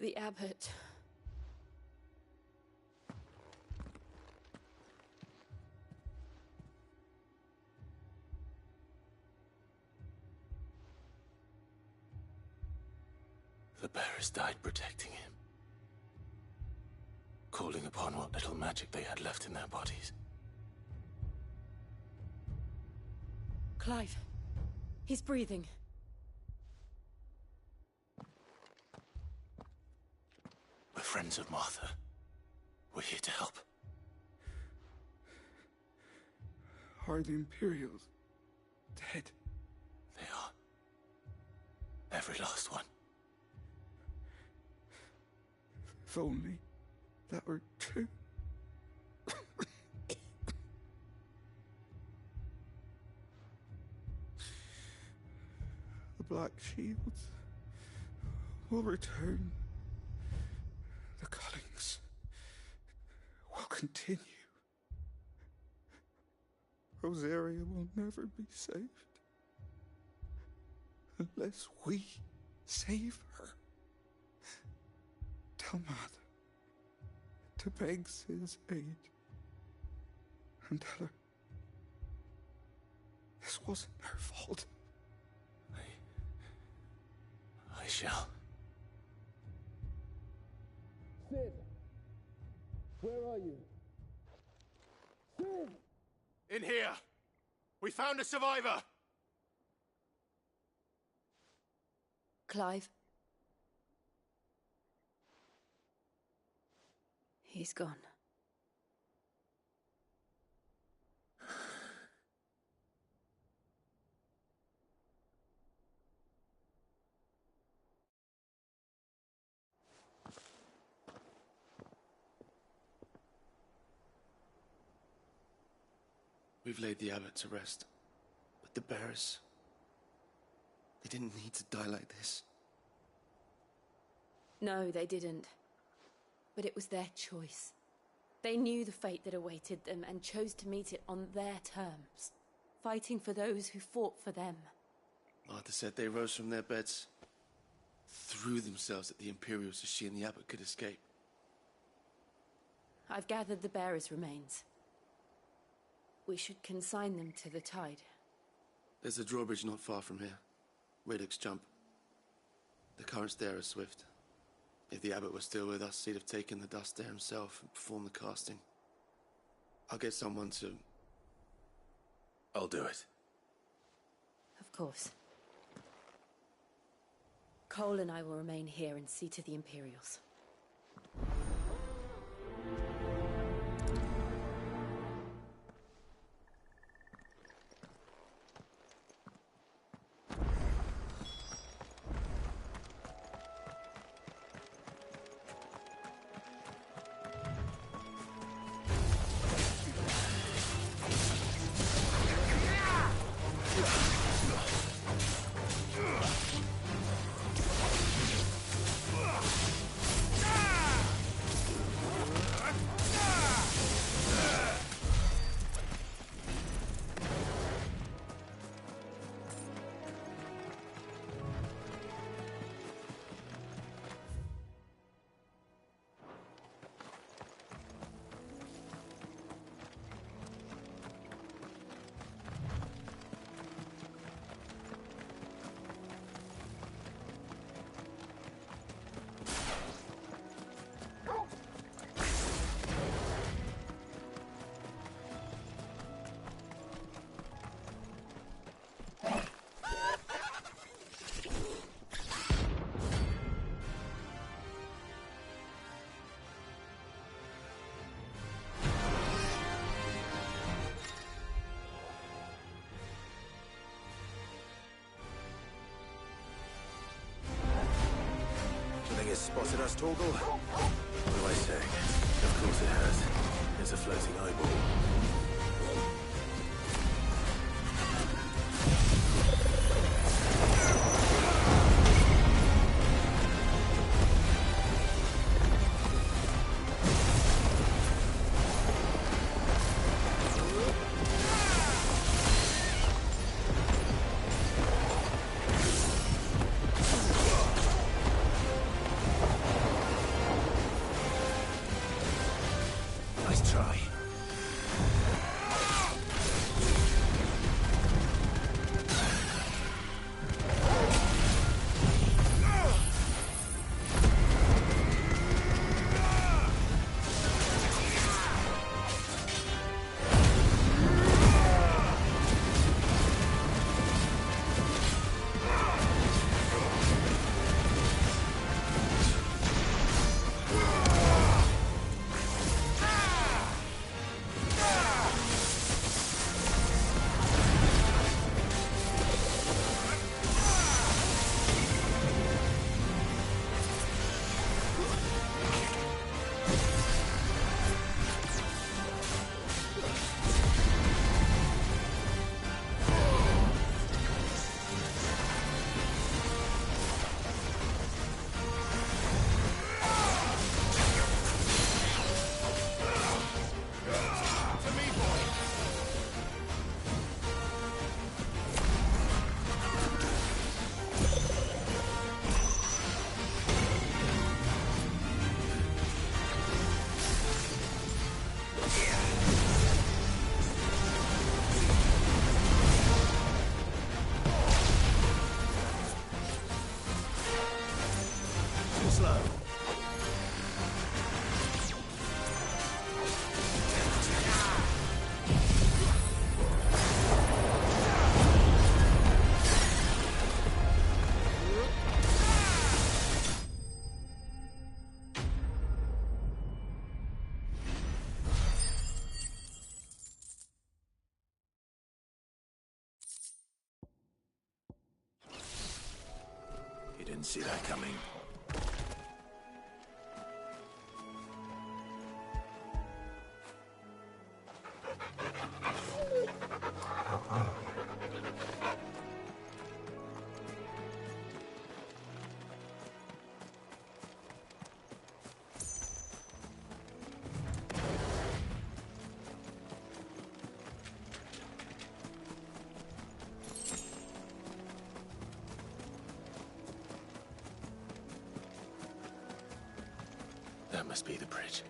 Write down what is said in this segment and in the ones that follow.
The abbot. The bearers died protecting him, calling upon what little magic they had left in their bodies. Clive. He's breathing. We're friends of Martha. We're here to help. Are the Imperials dead? They are. Every last one. If only that were true. The Black Shields will return. The cuttings will continue. Rosaria will never be saved unless we save her. Tell Mother to beg Sid's aid and tell her this wasn't her fault. I shall. Sid! Where are you? Sid! In here! We found a survivor! Clive. He's gone. We've laid the abbot to rest, but the bearers, they didn't need to die like this. No, they didn't. But it was their choice. They knew the fate that awaited them and chose to meet it on their terms, fighting for those who fought for them. Martha said they rose from their beds, threw themselves at the Imperials so she and the abbot could escape. I've gathered the bearers' remains. We should consign them to the tide. There's a drawbridge not far from here. Radix jump. The currents there are swift. If the abbot was still with us, he'd have taken the dust there himself and performed the casting. I'll get someone to... I'll do it. Of course. Cole and I will remain here and see to the Imperials. It's spotted us, Torgal? What do I say? Of course it has. It's a floating eyeball. slow. You didn't see that coming. That must be the bridge.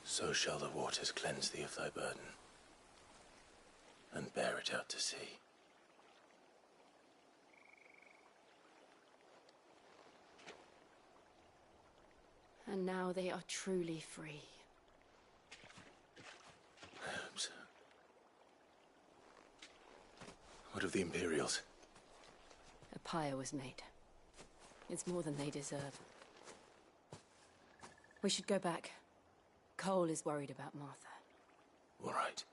So shall the waters cleanse thee of thy burden, and bear it out to sea. And now they are truly free. I hope so. What of the Imperials? A pyre was made. It's more than they deserve. We should go back. Cole is worried about Martha. All right.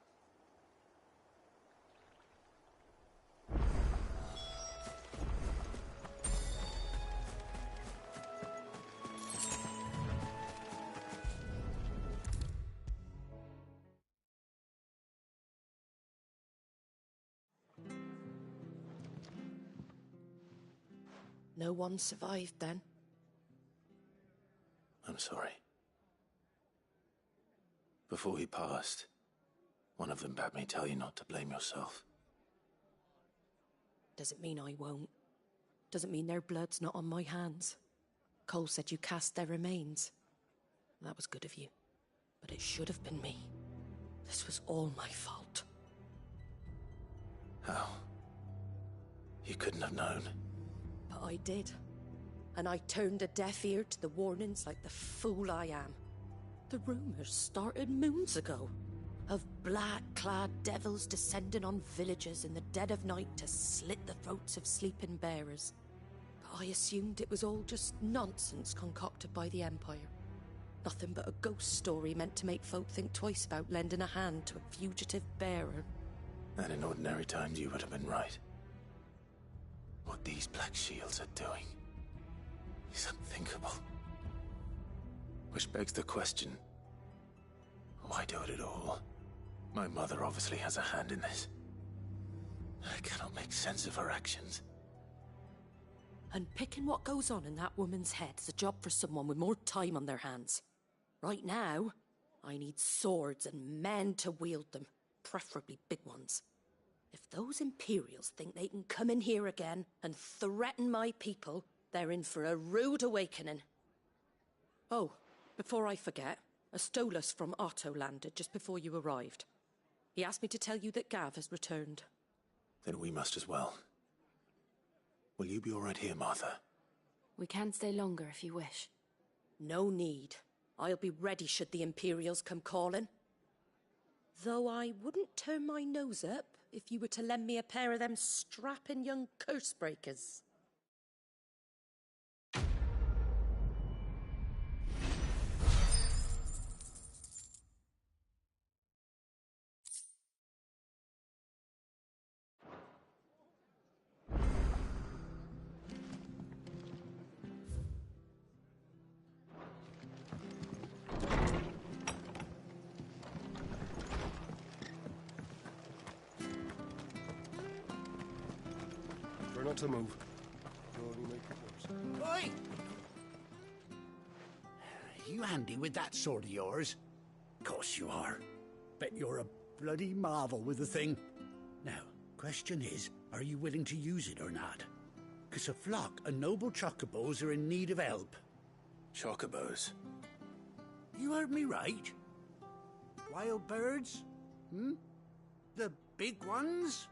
No one survived then? I'm sorry. Before he passed, one of them bade me tell you not to blame yourself. Doesn't mean I won't. Doesn't mean their blood's not on my hands. Cole said you cast their remains. That was good of you. But it should have been me. This was all my fault. How? You couldn't have known. But I did. And I turned a deaf ear to the warnings like the fool I am. The rumours started moons ago. Of black-clad devils descending on villages in the dead of night to slit the throats of sleeping bearers. But I assumed it was all just nonsense concocted by the Empire. Nothing but a ghost story meant to make folk think twice about lending a hand to a fugitive bearer. And in ordinary times you would have been right. What these Black Shields are doing is unthinkable. Which begs the question, why do it at all? My mother obviously has a hand in this. I cannot make sense of her actions. And picking what goes on in that woman's head is a job for someone with more time on their hands. Right now, I need swords and men to wield them, preferably big ones. If those Imperials think they can come in here again and threaten my people, they're in for a rude awakening. Oh, before I forget, a Stolas from Otto landed just before you arrived. He asked me to tell you that Gav has returned. Then we must as well. Will you be all right here, Martha? We can stay longer if you wish. No need. I'll be ready should the Imperials come calling. Though I wouldn't turn my nose up if you were to lend me a pair of them strapping young curse breakers. Try not to move. You'll only make it worse. Oi! You handy with that sword of yours? Course you are. Bet you're a bloody marvel with the thing. Now, Question is, are you willing to use it or not? Because a flock of noble chocobos are in need of help. Chocobos? You heard me right. Wild birds? The big ones?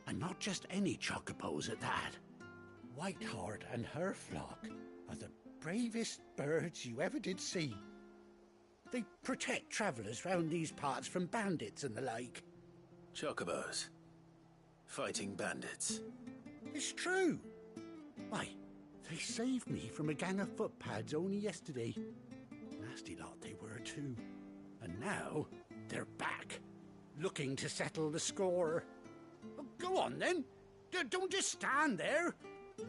And not just any chocobos at that. Whiteheart and her flock are the bravest birds you ever did see. They protect travellers round these parts from bandits and the like. Chocobos? Fighting bandits? It's true. Why, they saved me from a gang of footpads only yesterday. Nasty lot they were too. And now, they're back, looking to settle the score. Well, go on then. Don't just stand there.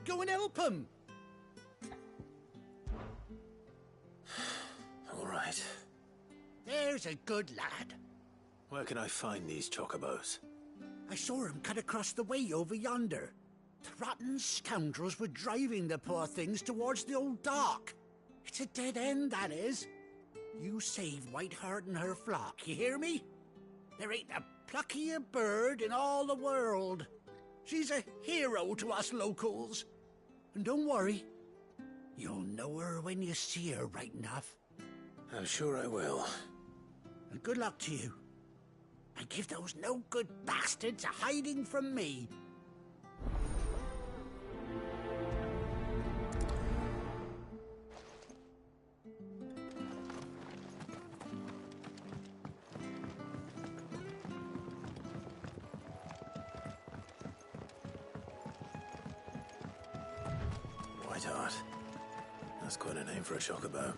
Go and help them. All right. There's a good lad. Where can I find these chocobos? I saw him cut across the way over yonder. The rotten scoundrels were driving the poor things towards the old dock. It's a dead end, that is. You save Whiteheart and her flock, you hear me? There ain't a pluckier bird in all the world. She's a hero to us locals. And don't worry, you'll know her when you see her right enough. I'm sure I will. And good luck to you. And give those no-good bastards a hiding from me. Whiteheart. That's quite a name for a chocobo.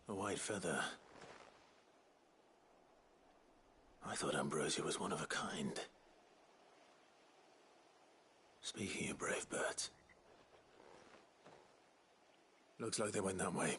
A white feather. I thought Ambrosia was one of a kind. Speaking of brave birds. Looks like they went that way.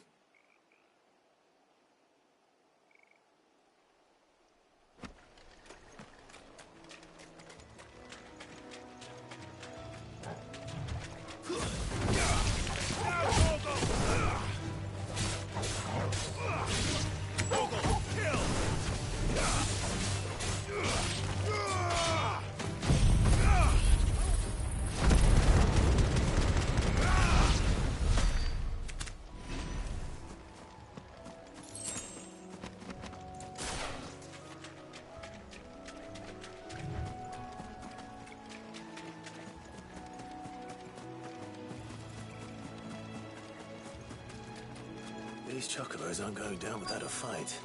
These chocobos aren't going down without a fight.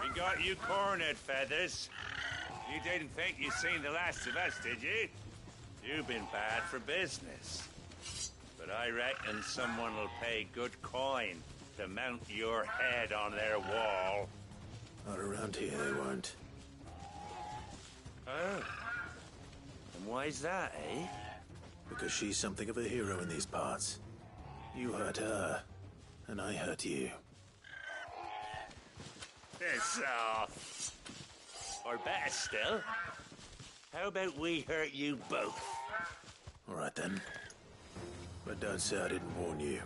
We got you cornered, Feathers. You didn't think you'd seen the last of us, did you? You've been bad for business. But I reckon someone will pay good coin to mount your head on their wall. Not around here, they won't. Oh. And why's that, eh? Because she's something of a hero in these parts. You hurt her, and I hurt you. Piss off. Or better still, how about we hurt you both? All right then. But don't say I didn't warn you.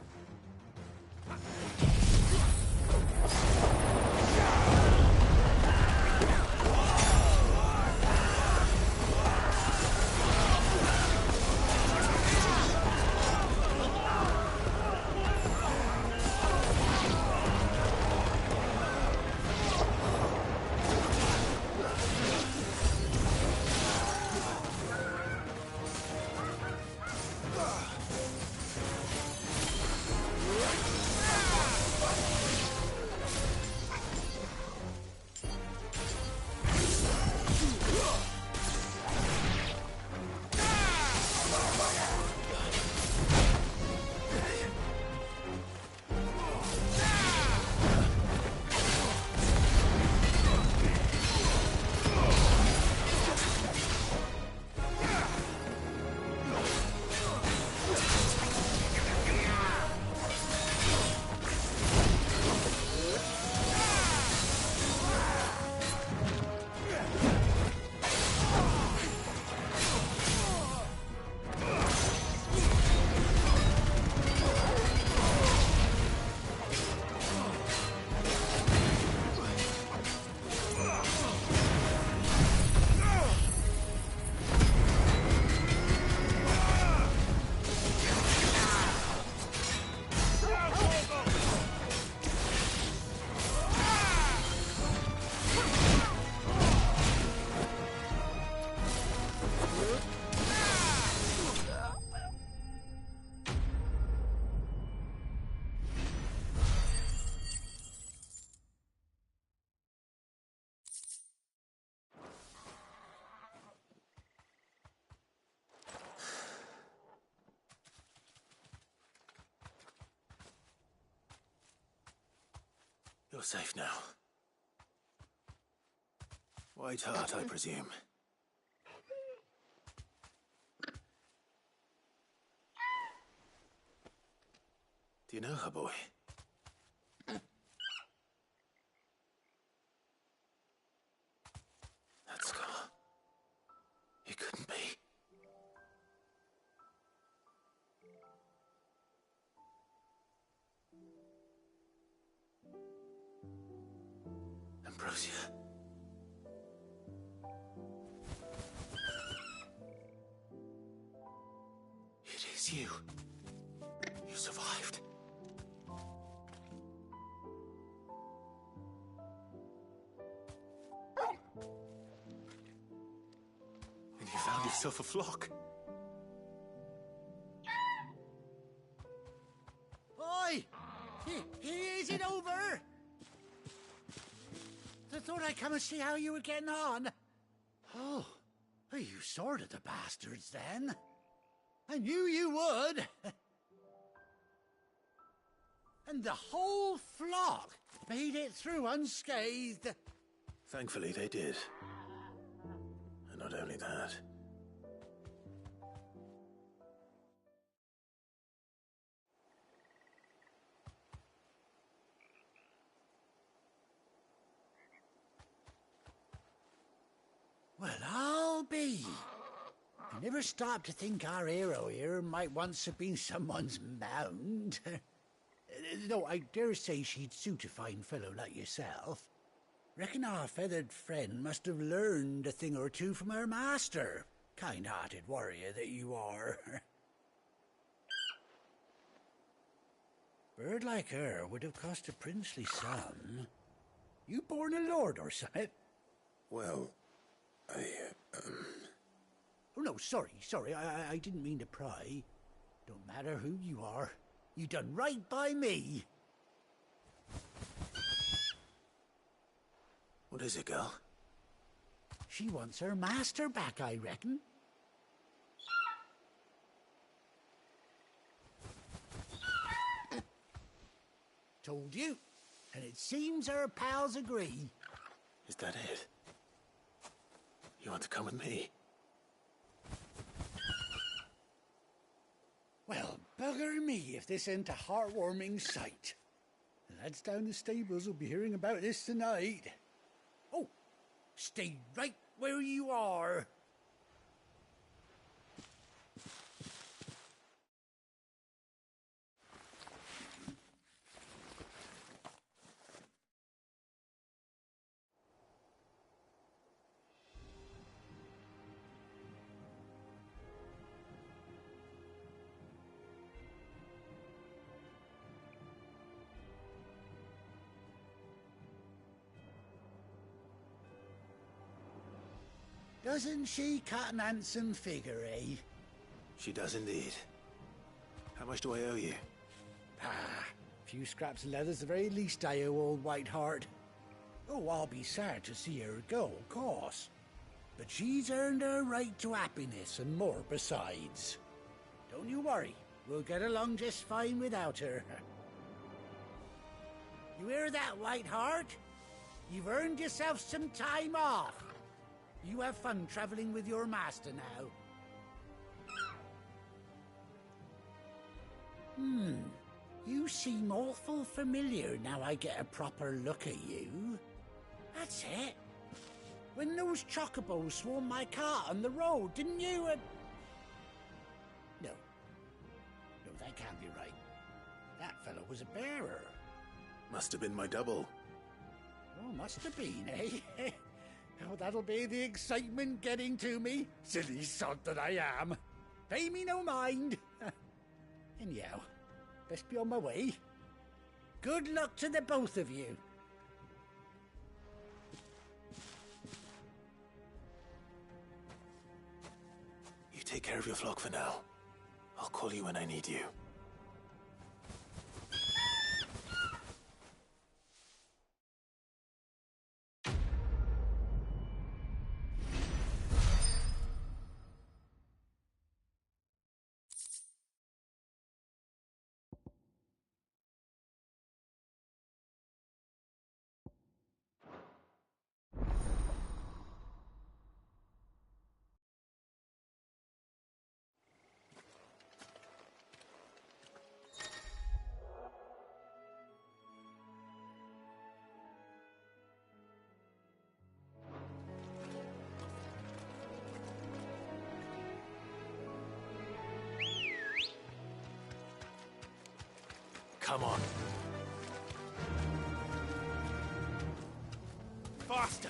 You're safe now. White Hart, I presume. Do you know her, boy? That scar. It couldn't be. Ambrosia. It is you. You survived. And you found yourself a flock. Oi! Is it over? I thought I'd come and see how you were getting on. Oh, you sorted the bastards then. I knew you would. And the whole flock made it through unscathed. Thankfully, they did. And not only that. Well, I'll be. I never stopped to think our hero here might once have been someone's mount. Though I dare say she'd suit a fine fellow like yourself. Reckon our feathered friend must have learned a thing or two from her master. Kind-hearted warrior that you are. Bird like her would have cost a princely sum. You born a lord or something? Well, Oh, no, sorry. I didn't mean to pry. Don't matter who you are. You done right by me. What is it, girl? She wants her master back, I reckon. Told you. And it seems her pals agree. Is that it? You want to come with me? Well, bugger me if this ain't a heartwarming sight. The lads down the stables will be hearing about this tonight. Oh, stay right where you are. Doesn't she cut an handsome figure, eh? She does indeed. How much do I owe you? Ah, a few scraps of leather's the very least I owe old White Hart. Oh, I'll be sad to see her go, of course. But she's earned her right to happiness and more besides. Don't you worry, we'll get along just fine without her. You hear that, White Hart? You've earned yourself some time off. You have fun traveling with your master now. You seem awful familiar now I get a proper look at you. That's it. When those chocobos swarmed my cart on the road, didn't you? No, that can't be right. That fellow was a bearer. Must have been my double. Oh, must have been, eh? Oh, that'll be the excitement getting to me. Silly sod that I am. Pay me no mind. Anyhow, best be on my way. Good luck to the both of you. You take care of your flock for now. I'll call you when I need you. come on. Faster!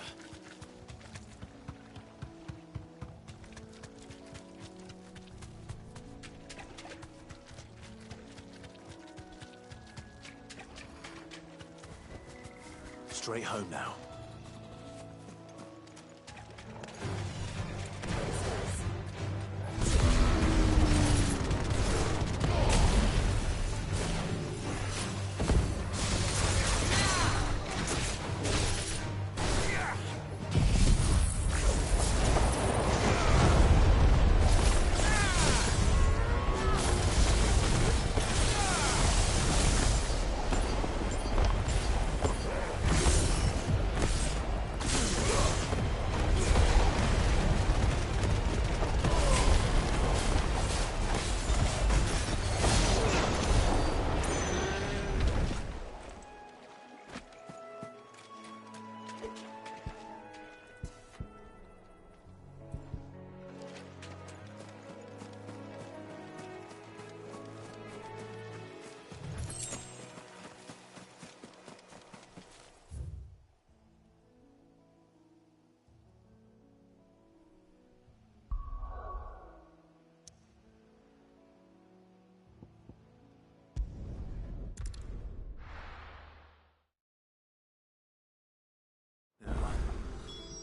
Straight home now.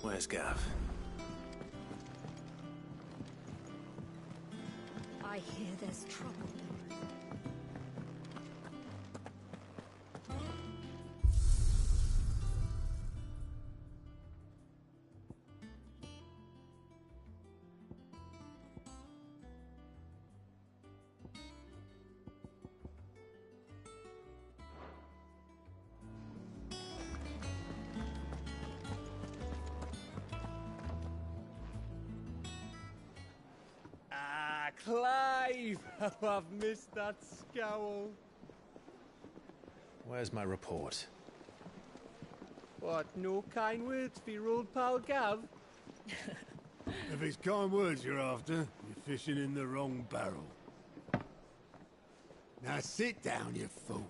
Where's Gav? I hear there's trouble. Clive! How I've missed that scowl. Where's my report? What, no kind words for your old pal Gav? If it's kind words you're after, you're fishing in the wrong barrel. Now sit down, you fool.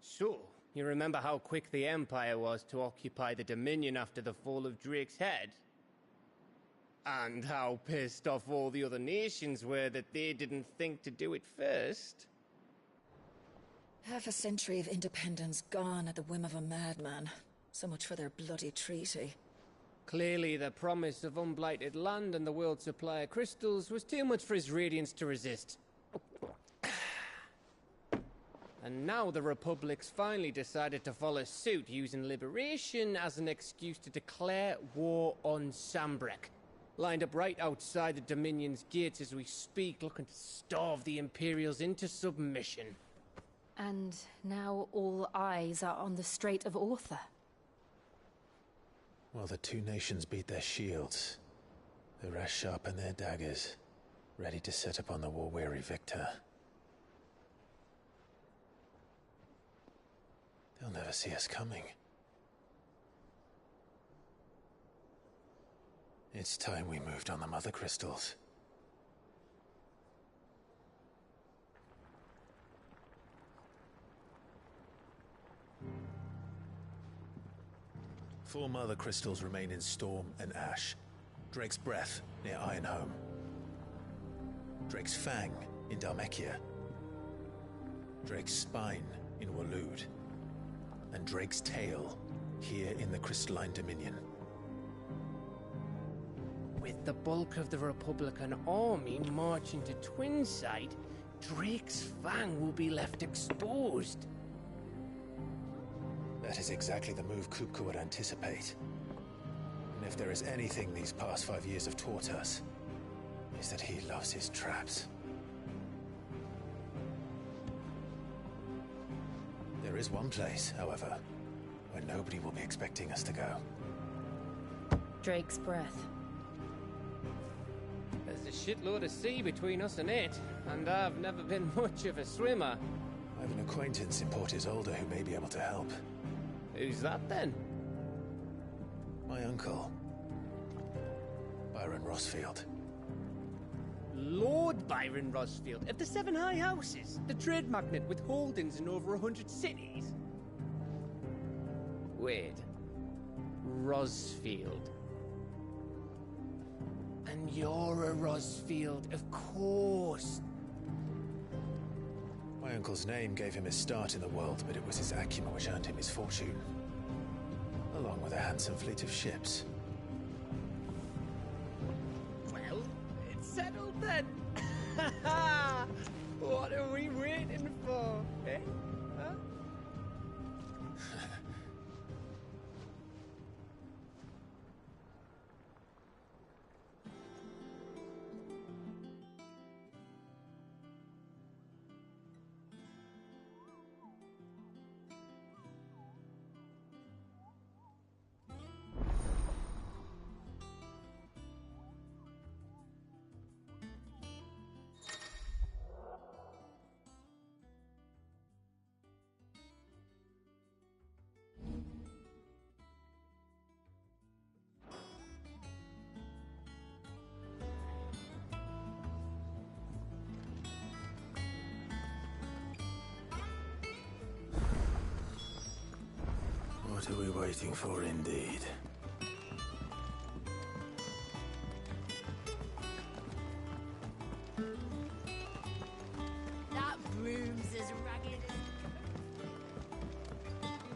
So, you remember how quick the Empire was to occupy the Dominion after the fall of Drake's head? And how pissed off all the other nations were that they didn't think to do it first? Half a century of independence gone at the whim of a madman. So much for their bloody treaty. Clearly, the promise of unblighted land and the world's supply of crystals was too much for his radiance to resist. And now the Republic's finally decided to follow suit, using liberation as an excuse to declare war on Sambrek. Lined up right outside the Dominion's gates as we speak, looking to starve the Imperials into submission. And now all eyes are on the Strait of Author. While the two nations beat their shields, the rest sharpen their daggers, ready to set upon the war-weary victor. They'll never see us coming. It's time we moved on the Mother Crystals. Four Mother Crystals remain in Storm and Ash. Drake's Breath near Ironhome. Drake's Fang in Dhalmekia. Drake's Spine in Waloed. And Drake's Tail here in the Crystalline Dominion. With the bulk of the Republican army marching to Twinside, Drake's Fang will be left exposed. That is exactly the move Kupka would anticipate. And if there is anything these past 5 years have taught us, is that he loves his traps. There is one place, however, where nobody will be expecting us to go. Drake's Breath. There's a shitload of sea between us and it, and I've never been much of a swimmer. I have an acquaintance in Port Isolde who may be able to help. Who's that then? My uncle. By Baron Rosfield. Lord Byron Rosfield of the Seven High Houses, the trade magnate with holdings in over 100 cities. Wait. Rosfield. And you're a Rosfield, of course. My uncle's name gave him his start in the world, but it was his acumen which earned him his fortune. Along with a handsome fleet of ships. Well, it's settled then. What are we waiting for, eh? Huh? What are we waiting for, indeed? That broom's as ragged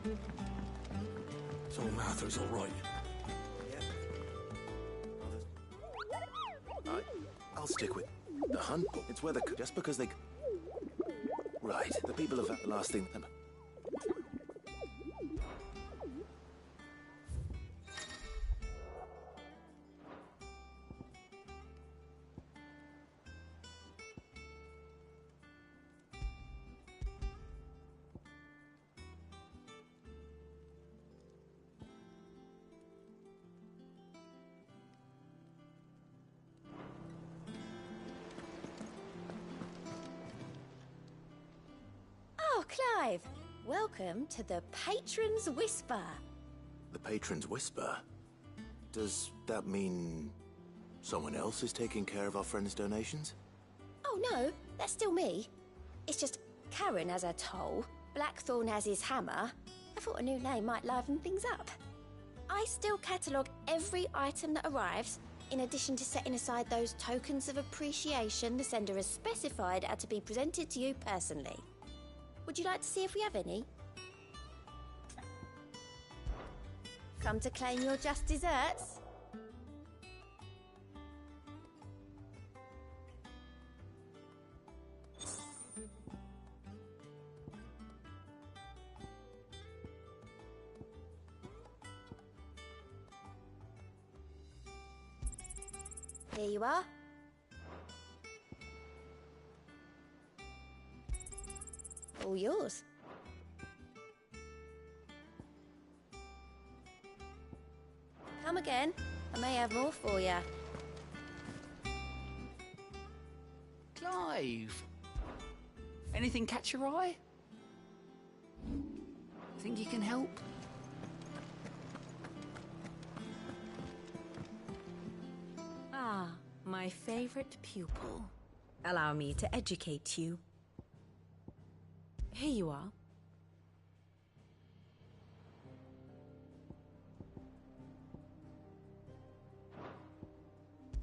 as... So Mather's all right. I'll stick with the hunt. It's where the... Just because they... Right, the people of that last thing... Oh, Clive! Welcome to the Patron's Whisper. The Patron's Whisper? Does that mean someone else is taking care of our friends' donations? Oh no, that's still me. It's just Karen has her toll, Blackthorn has his hammer. I thought a new name might liven things up. I still catalogue every item that arrives, in addition to setting aside those tokens of appreciation the sender has specified are to be presented to you personally. Would you like to see if we have any? Come to claim your just desserts? Here you are. All yours. Come again. I may have more for you. Clive! Anything catch your eye? Think you can help? Ah, my favorite pupil. Allow me to educate you. Here you are.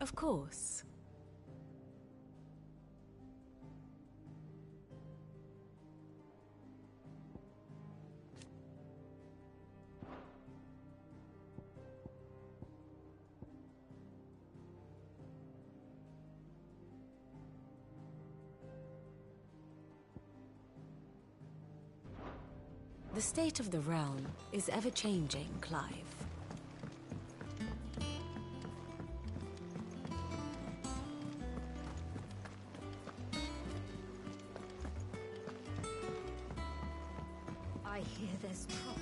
Of course. The state of the realm is ever-changing, Clive. I hear there's trouble.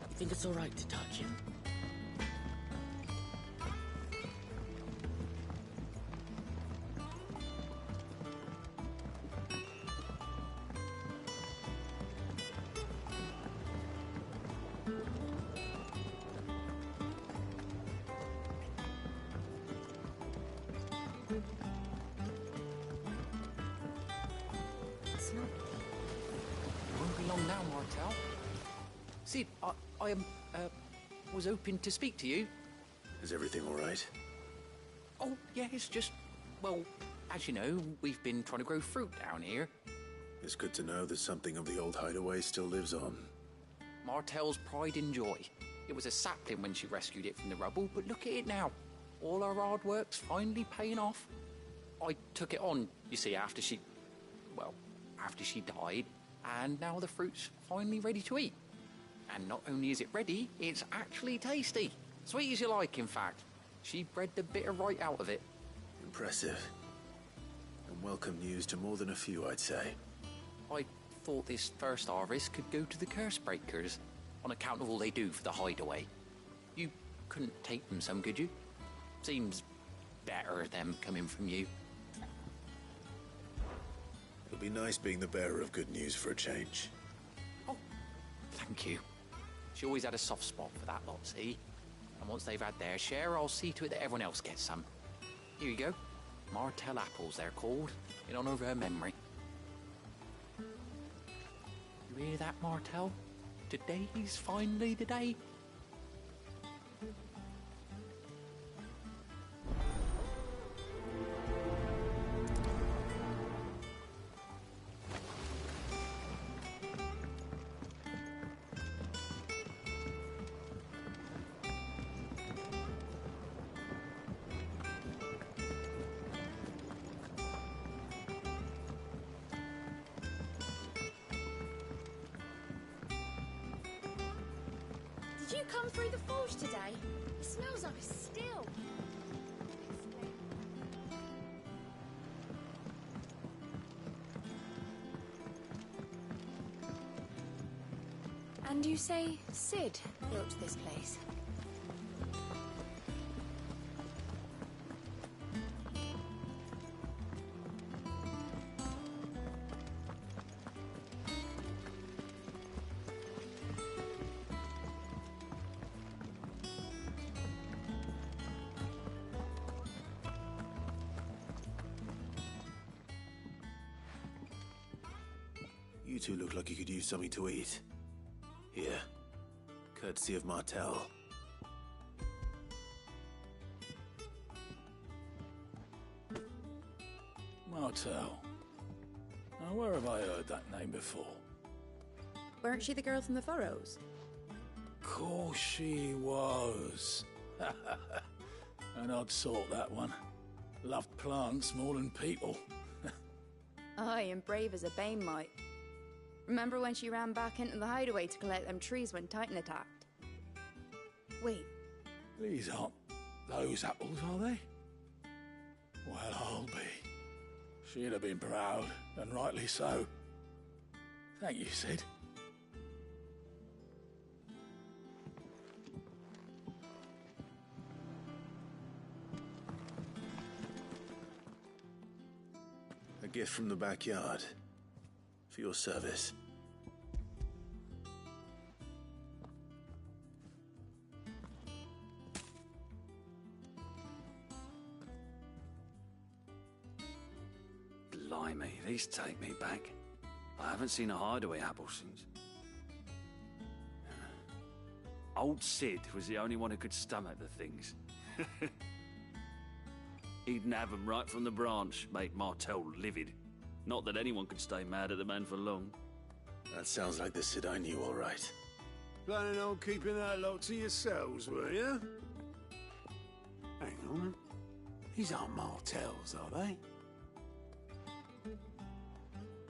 You think it's all right to touch him? Sid, I was hoping to speak to you. Is everything all right? Oh, yeah, it's just, well, as you know, we've been trying to grow fruit down here. It's good to know that something of the old hideaway still lives on. Martel's pride and joy. It was a sapling when she rescued it from the rubble, but look at it now. All our hard work's finally paying off. I took it on, you see, after she died, and now the fruit's finally ready to eat. And not only is it ready, it's actually tasty. Sweet as you like, in fact. She bred the bitter right out of it. Impressive. And welcome news to more than a few, I'd say. I thought this first harvest could go to the curse breakers, on account of all they do for the hideaway. You couldn't take them some, could you? Seems better them coming from you. It'll be nice being the bearer of good news for a change. Oh, thank you. She always had a soft spot for that lot, see? And once they've had their share, I'll see to it that everyone else gets some. Here you go. Martel apples, they're called, in honor of her memory. You hear that, Martel? Today's finally the day. Did you come through the forge today? It smells like a still. And you say Sid built this place? You two look like you could use something to eat. Here. Courtesy of Martel. Martel. Now, where have I heard that name before? Weren't she the girl from the Furrows? Course she was. An odd sort, that one. Loved plants more than people. Aye, and brave as a bane might. Remember when she ran back into the hideaway to collect them trees when Titan attacked? Wait. These aren't those apples, are they? Well, I'll be. She'd have been proud, and rightly so. Thank you, Sid. A gift from the backyard. For your service. Blimey, these take me back. I haven't seen a hideaway apple since. Old Sid was the only one who could stomach the things. He'd nab 'em right from the branch, make Martel livid. Not that anyone could stay mad at the man for long. That sounds like the Sid I knew, all right. Planning on keeping that lot to yourselves, were you? Hang on. These aren't Martels, are they?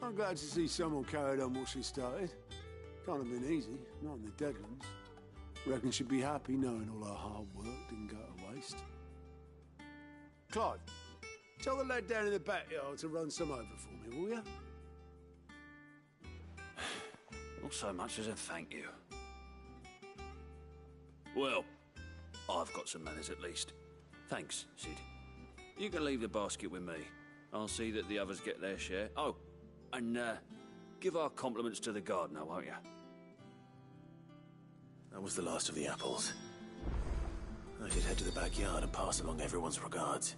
I'm glad to see someone carried on what she started. Can't have been easy, not in the Deadlands. Reckon she'd be happy knowing all her hard work didn't go to waste. Clive, tell the lad down in the backyard to run some over for me, will you? Not so much as a thank you. Well, I've got some manners at least. Thanks, Sid. You can leave the basket with me. I'll see that the others get their share. Oh, and give our compliments to the gardener, won't you? That was the last of the apples. I should head to the backyard and pass along everyone's regards.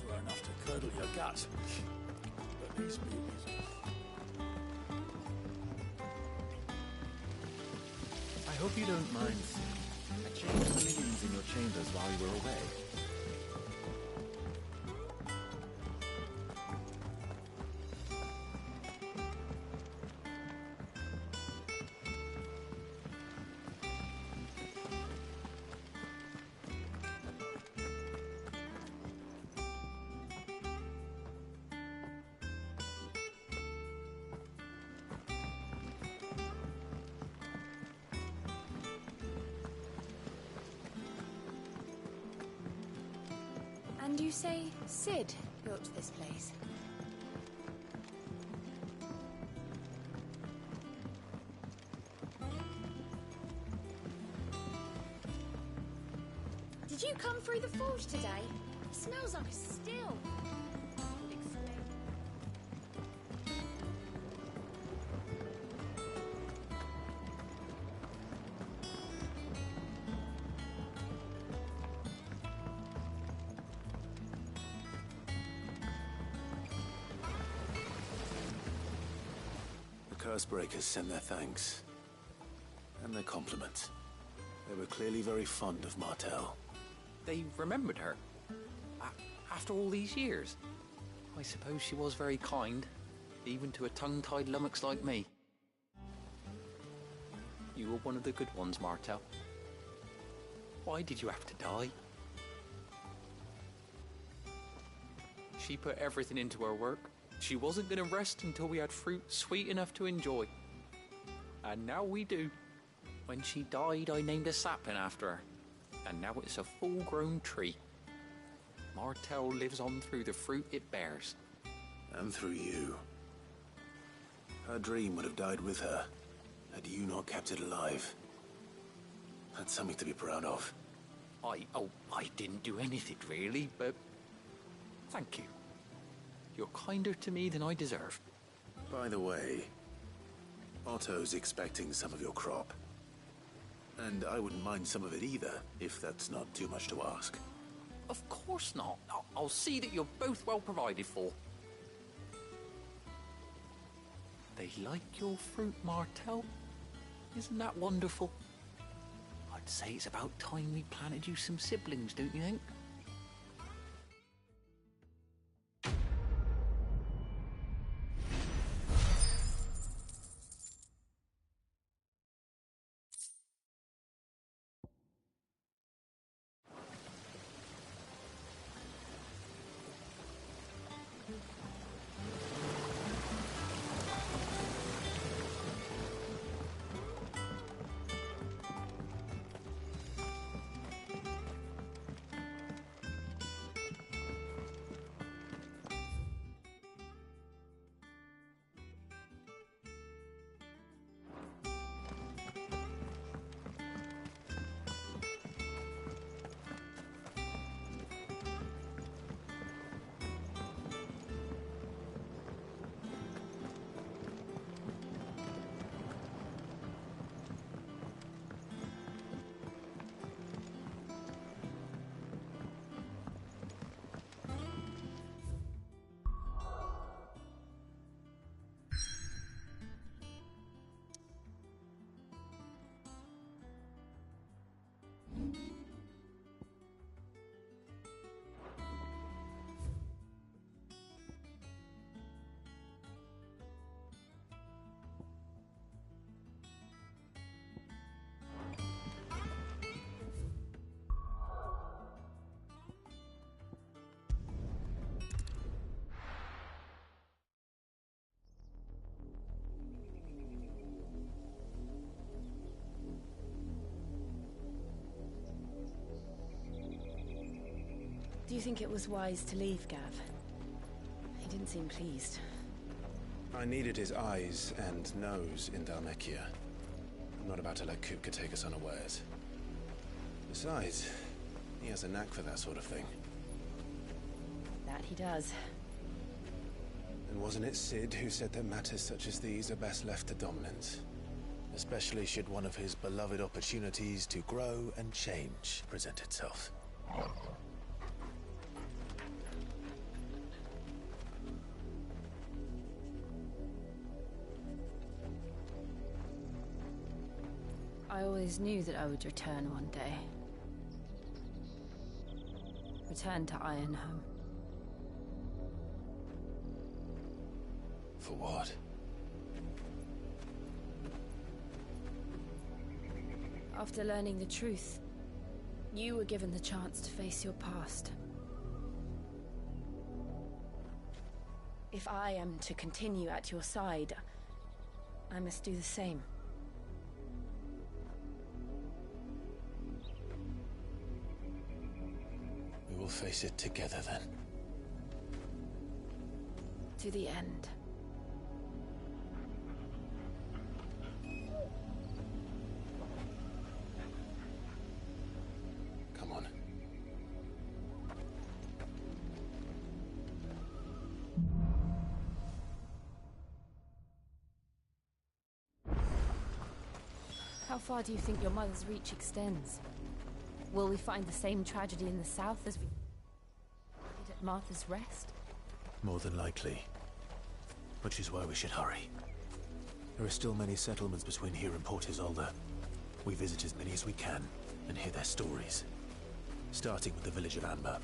were enough to curdle your guts. But these beauties... I hope you don't mind. I changed the minions in your chambers while you were away. And you say Sid built this place? Did you come through the forge today? It smells like a still. Would explain. The Cursebreakers sent their thanks. And their compliments. They were clearly very fond of Martell. They remembered her. After all these years. I suppose she was very kind, even to a tongue-tied lummox like me. You were one of the good ones, Martell. Why did you have to die? She put everything into her work. She wasn't going to rest until we had fruit sweet enough to enjoy. And now we do. When she died, I named a sapling after her. And now it's a full-grown tree. Martell lives on through the fruit it bears. And through you. Her dream would have died with her, had you not kept it alive. That's something to be proud of. I didn't do anything really, but thank you. You're kinder to me than I deserve. By the way, Otto's expecting some of your crop. And I wouldn't mind some of it either, if that's not too much to ask. Of course not. I'll see that you're both well provided for. They like your fruit, Martell. Isn't that wonderful? I'd say it's about time we planted you some siblings, don't you think? Do you think it was wise to leave, Gav? He didn't seem pleased. I needed his eyes and nose in Dhalmekia. I'm not about to let Kupka take us unawares. Besides, he has a knack for that sort of thing. That he does. And wasn't it Sid who said that matters such as these are best left to dominance? Especially should one of his beloved opportunities to grow and change present itself. I always knew that I would return one day. Return to Ironhome. For what? After learning the truth, you were given the chance to face your past. If I am to continue at your side, I must do the same. We will face it together then. To the end. Come on. How far do you think your mother's reach extends? Will we find the same tragedy in the south as we did at Martha's Rest? More than likely. Which is why we should hurry. There are still many settlements between here and Port Isolde. We visit as many as we can and hear their stories. Starting with the village of Amber.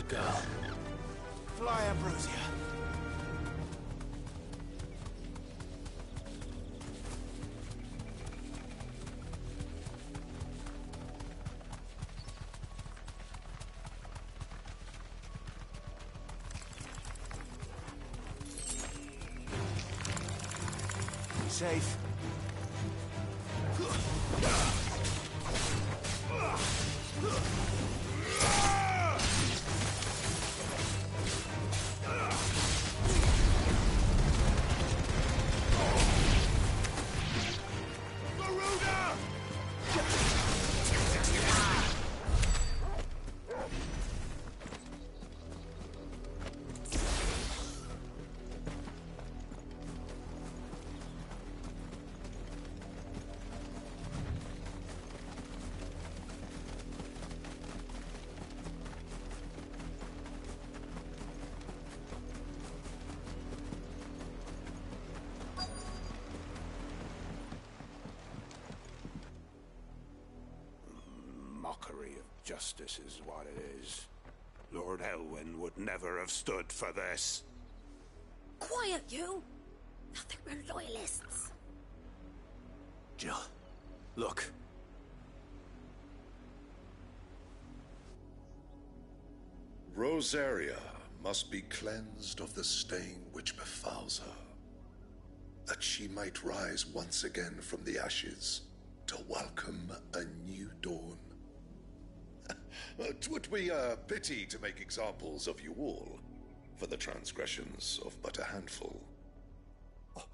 girl. Fly, Ambrosia. Be safe. Mockery of justice is what it is. Lord Elwyn would never have stood for this. Quiet, you! Nothing, we're loyalists. Jill, look. Rosaria must be cleansed of the stain which befouls her, that she might rise once again from the ashes to welcome a new dawn. 'Twould be a pity to make examples of you all for the transgressions of but a handful.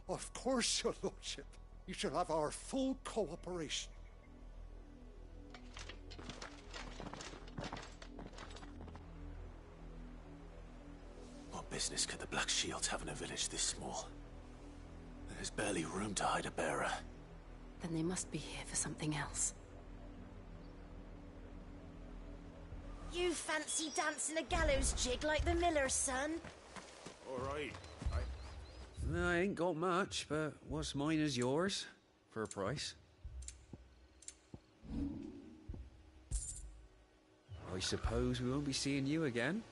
Of course, your lordship. You shall have our full cooperation. What business could the Black Shields have in a village this small? There's barely room to hide a bearer. Then they must be here for something else. You fancy dancing a gallows jig like the miller's son? All right. I ain't got much, but what's mine is yours, for a price. I suppose we won't be seeing you again,